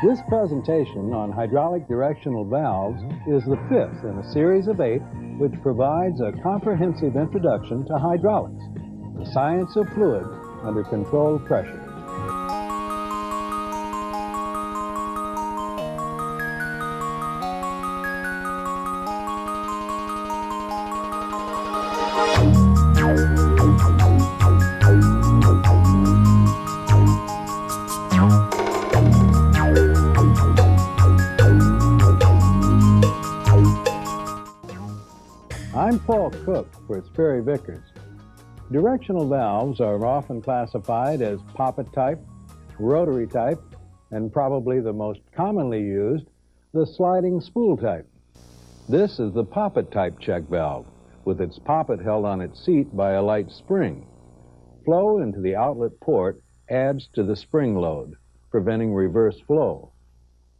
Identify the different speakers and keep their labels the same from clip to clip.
Speaker 1: This presentation on hydraulic directional valves is the fifth in a series of 8 which provides a comprehensive introduction to hydraulics, the science of fluids under controlled pressure. I'm Paul Cook for Sperry Vickers. Directional valves are often classified as poppet type, rotary type, and probably the most commonly used, the sliding spool type. This is the poppet type check valve, with its poppet held on its seat by a light spring. Flow into the outlet port adds to the spring load, preventing reverse flow.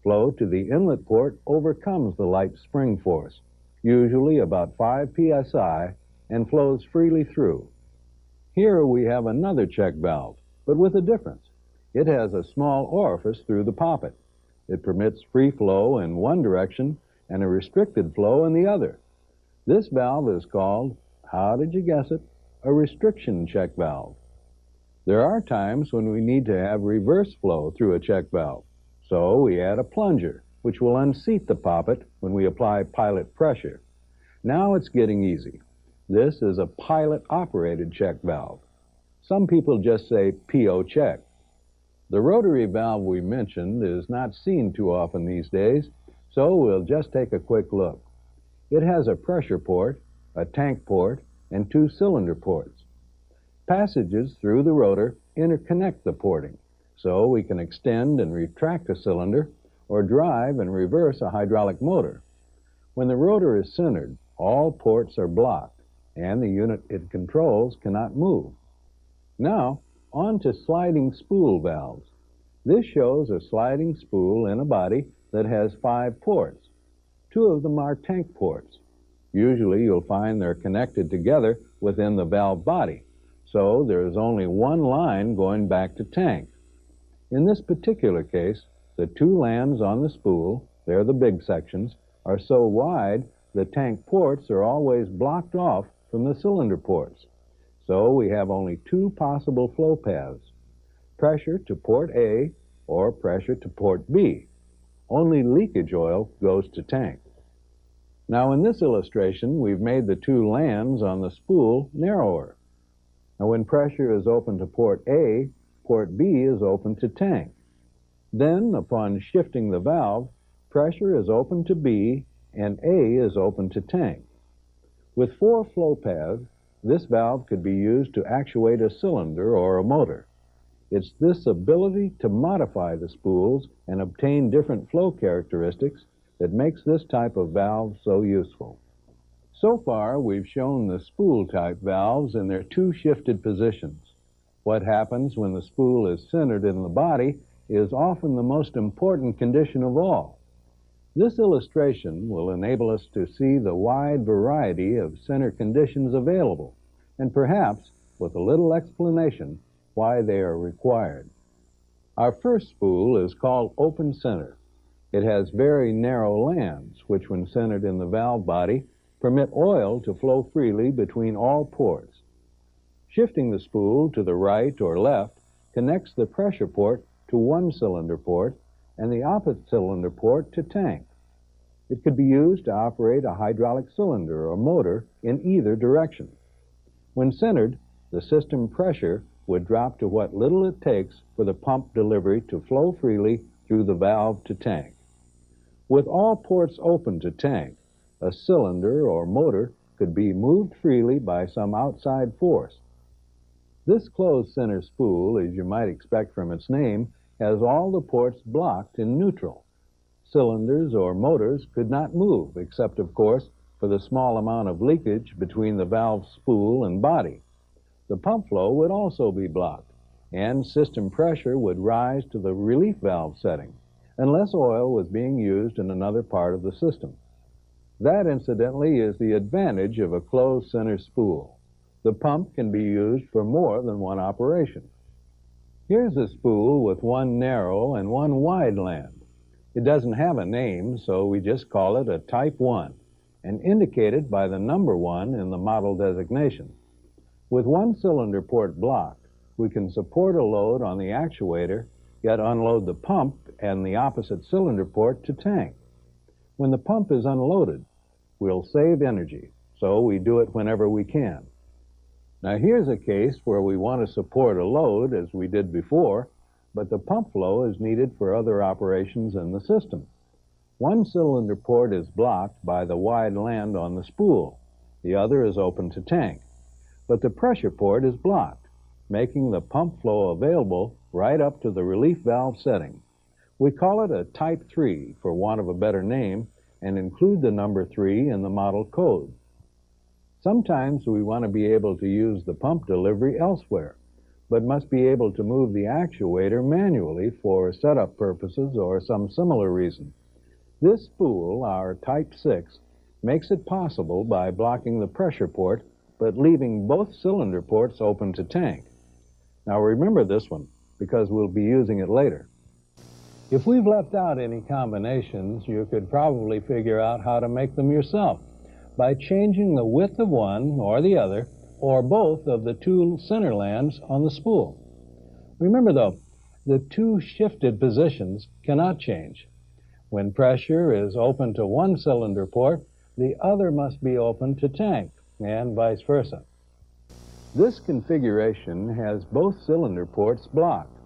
Speaker 1: Flow to the inlet port overcomes the light spring force, usually about 5 psi, and flows freely through. Here we have another check valve, but with a difference. It has a small orifice through the poppet. It permits free flow in one direction and a restricted flow in the other. This valve is called, how did you guess it, a restriction check valve. There are times when we need to have reverse flow through a check valve, so we add a plunger, which will unseat the poppet when we apply pilot pressure. Now it's getting easy. This is a pilot-operated check valve. Some people just say PO check. The rotary valve we mentioned is not seen too often these days, so we'll just take a quick look. It has a pressure port, a tank port, and 2 cylinder ports. Passages through the rotor interconnect the porting, so we can extend and retract a cylinder or drive and reverse a hydraulic motor. When the rotor is centered, all ports are blocked, and the unit it controls cannot move. Now, on to sliding spool valves. This shows a sliding spool in a body that has 5 ports. 2 of them are tank ports. Usually you'll find they're connected together within the valve body, so there's only one line going back to tank. In this particular case, the 2 lands on the spool, they're the big sections, are so wide the tank ports are always blocked off from the cylinder ports. So we have only 2 possible flow paths, pressure to port A or pressure to port B. Only leakage oil goes to tank. Now in this illustration, we've made the 2 lands on the spool narrower. Now when pressure is open to port A, port B is open to tank. Then, upon shifting the valve, pressure is open to B and A is open to tank. With 4 flow paths, this valve could be used to actuate a cylinder or a motor. It's this ability to modify the spools and obtain different flow characteristics that makes this type of valve so useful. So far, we've shown the spool-type valves in their 2 shifted positions. What happens when the spool is centered in the body is often the most important condition of all. This illustration will enable us to see the wide variety of center conditions available, and perhaps, with a little explanation, why they are required. Our first spool is called open center. It has very narrow lands, which when centered in the valve body, permit oil to flow freely between all ports. Shifting the spool to the right or left connects the pressure port to one cylinder port and the opposite cylinder port to tank. It could be used to operate a hydraulic cylinder or motor in either direction. When centered, the system pressure would drop to what little it takes for the pump delivery to flow freely through the valve to tank. With all ports open to tank, a cylinder or motor could be moved freely by some outside force. This closed center spool, as you might expect from its name, has all the ports blocked in neutral. Cylinders or motors could not move, except, of course, for the small amount of leakage between the valve spool and body. The pump flow would also be blocked, and system pressure would rise to the relief valve setting, unless oil was being used in another part of the system. That, incidentally, is the advantage of a closed center spool. The pump can be used for more than one operation. Here's a spool with one narrow and one wide land. It doesn't have a name, so we just call it a Type 1 and indicate it by the number 1 in the model designation. With one cylinder port blocked, we can support a load on the actuator, yet unload the pump and the opposite cylinder port to tank. When the pump is unloaded, we'll save energy, so we do it whenever we can. Now here's a case where we want to support a load as we did before, but the pump flow is needed for other operations in the system. One cylinder port is blocked by the wide land on the spool. The other is open to tank. But the pressure port is blocked, making the pump flow available right up to the relief valve setting. We call it a Type 3 for want of a better name and include the number 3 in the model code. Sometimes we want to be able to use the pump delivery elsewhere, but must be able to move the actuator manually for setup purposes or some similar reason. This spool, our Type 6, makes it possible by blocking the pressure port but leaving both cylinder ports open to tank. Now remember this one, because we'll be using it later. If we've left out any combinations, you could probably figure out how to make them yourself by changing the width of one or the other, or both of the two center lands on the spool. Remember though, the two shifted positions cannot change. When pressure is open to one cylinder port, the other must be open to tank, and vice versa. This configuration has both cylinder ports blocked,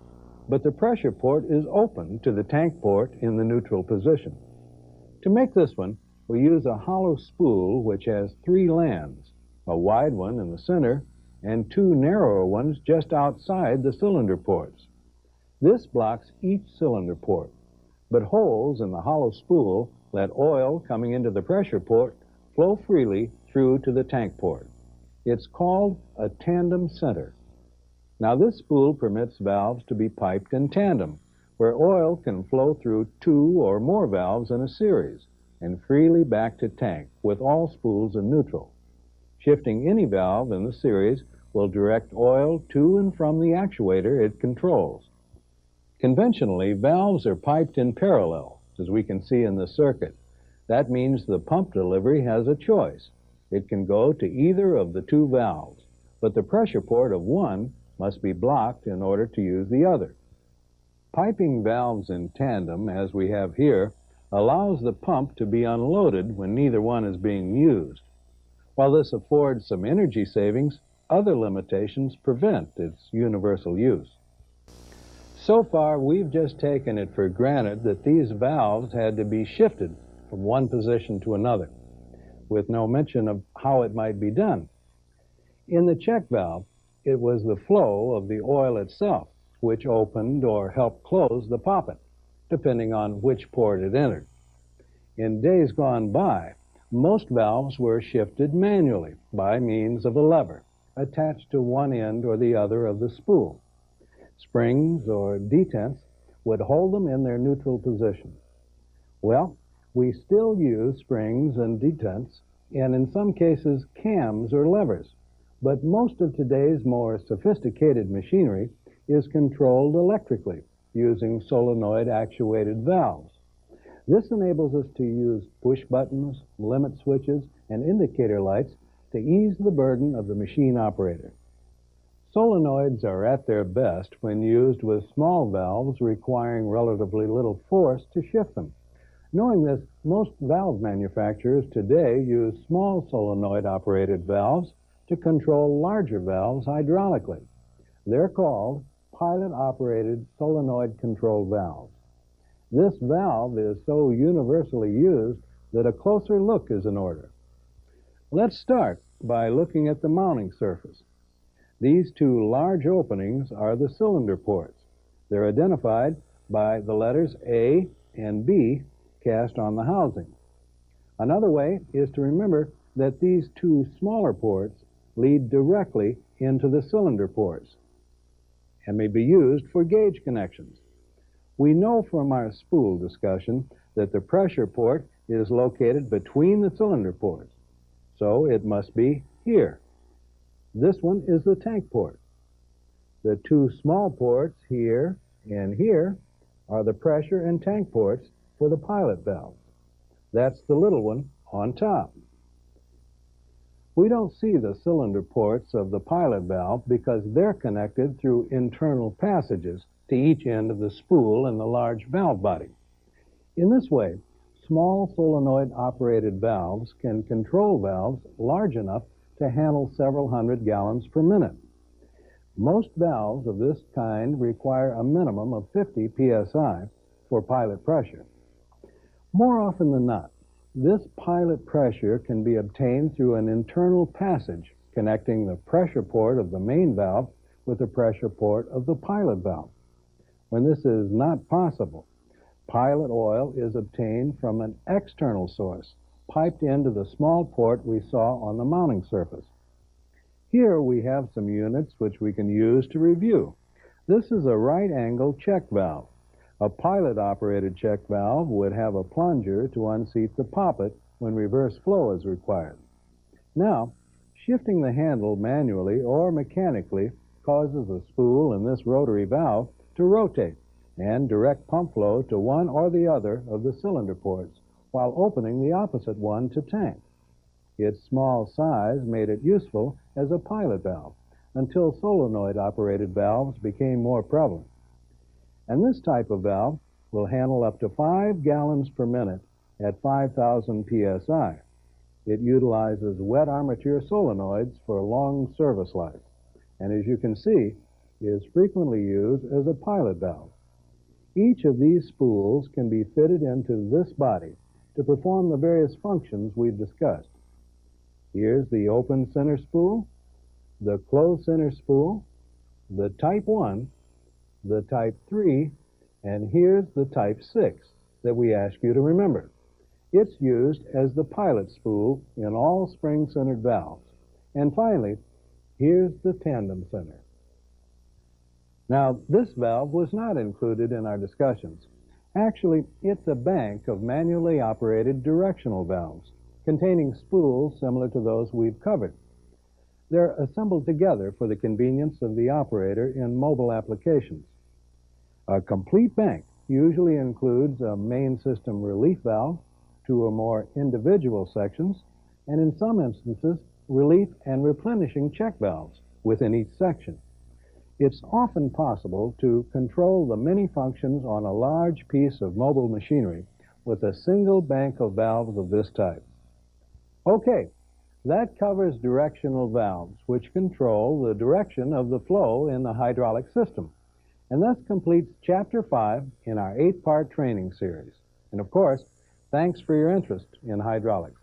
Speaker 1: but the pressure port is open to the tank port in the neutral position. To make this one, we use a hollow spool which has 3 lands, a wide one in the center and 2 narrower ones just outside the cylinder ports. This blocks each cylinder port, but holes in the hollow spool let oil coming into the pressure port flow freely through to the tank port. It's called a tandem center. Now this spool permits valves to be piped in tandem, where oil can flow through 2 or more valves in a series and freely back to tank with all spools in neutral. Shifting any valve in the series will direct oil to and from the actuator it controls. Conventionally, valves are piped in parallel, as we can see in the circuit. That means the pump delivery has a choice. It can go to either of the 2 valves, but the pressure port of one must be blocked in order to use the other. Piping valves in tandem, as we have here, allows the pump to be unloaded when neither one is being used. While this affords some energy savings, other limitations prevent its universal use. So far, we've just taken it for granted that these valves had to be shifted from one position to another, with no mention of how it might be done. In the check valve, it was the flow of the oil itself which opened or helped close the poppet, depending on which port it entered. In days gone by, most valves were shifted manually by means of a lever attached to one end or the other of the spool. Springs or detents would hold them in their neutral position. Well, we still use springs and detents, and in some cases cams or levers, but most of today's more sophisticated machinery is controlled electrically using solenoid-actuated valves. This enables us to use push buttons, limit switches, and indicator lights to ease the burden of the machine operator. Solenoids are at their best when used with small valves requiring relatively little force to shift them. Knowing this, most valve manufacturers today use small solenoid-operated valves to control larger valves hydraulically. They're called pilot-operated solenoid-controlled valves. This valve is so universally used that a closer look is in order. Let's start by looking at the mounting surface. These 2 large openings are the cylinder ports. They're identified by the letters A and B cast on the housing. Another way is to remember that these 2 smaller ports lead directly into the cylinder ports and may be used for gauge connections. We know from our spool discussion that the pressure port is located between the cylinder ports, so it must be here. This one is the tank port. The 2 small ports here and here are the pressure and tank ports for the pilot valve. That's the little one on top. We don't see the cylinder ports of the pilot valve because they're connected through internal passages to each end of the spool in the large valve body. In this way, small solenoid-operated valves can control valves large enough to handle several hundred gallons per minute. Most valves of this kind require a minimum of 50 psi for pilot pressure. More often than not, this pilot pressure can be obtained through an internal passage connecting the pressure port of the main valve with the pressure port of the pilot valve. When this is not possible, pilot oil is obtained from an external source, piped into the small port we saw on the mounting surface. Here we have some units which we can use to review. This is a right-angle check valve. A pilot-operated check valve would have a plunger to unseat the poppet when reverse flow is required. Now, shifting the handle manually or mechanically causes the spool in this rotary valve to rotate and direct pump flow to one or the other of the cylinder ports while opening the opposite one to tank. Its small size made it useful as a pilot valve until solenoid-operated valves became more prevalent. And this type of valve will handle up to 5 gallons per minute at 5,000 psi. It utilizes wet armature solenoids for long service life, and as you can see, is frequently used as a pilot valve. Each of these spools can be fitted into this body to perform the various functions we've discussed. Here's the open center spool, the closed center spool, the Type 1, the Type 3, and here's the Type 6 that we ask you to remember. It's used as the pilot spool in all spring-centered valves. And finally, here's the tandem center. Now, this valve was not included in our discussions. Actually, it's a bank of manually operated directional valves containing spools similar to those we've covered. They're assembled together for the convenience of the operator in mobile applications. A complete bank usually includes a main system relief valve, 2 or more individual sections, and in some instances, relief and replenishing check valves within each section. It's often possible to control the many functions on a large piece of mobile machinery with a single bank of valves of this type. Okay, that covers directional valves, which control the direction of the flow in the hydraulic system. And thus completes Chapter 5 in our 8-part training series. And of course, thanks for your interest in hydraulics.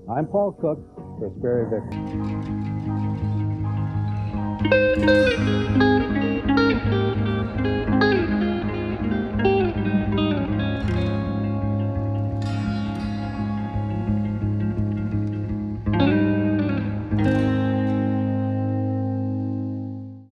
Speaker 1: I'm Paul Cook for Sperry Vickers.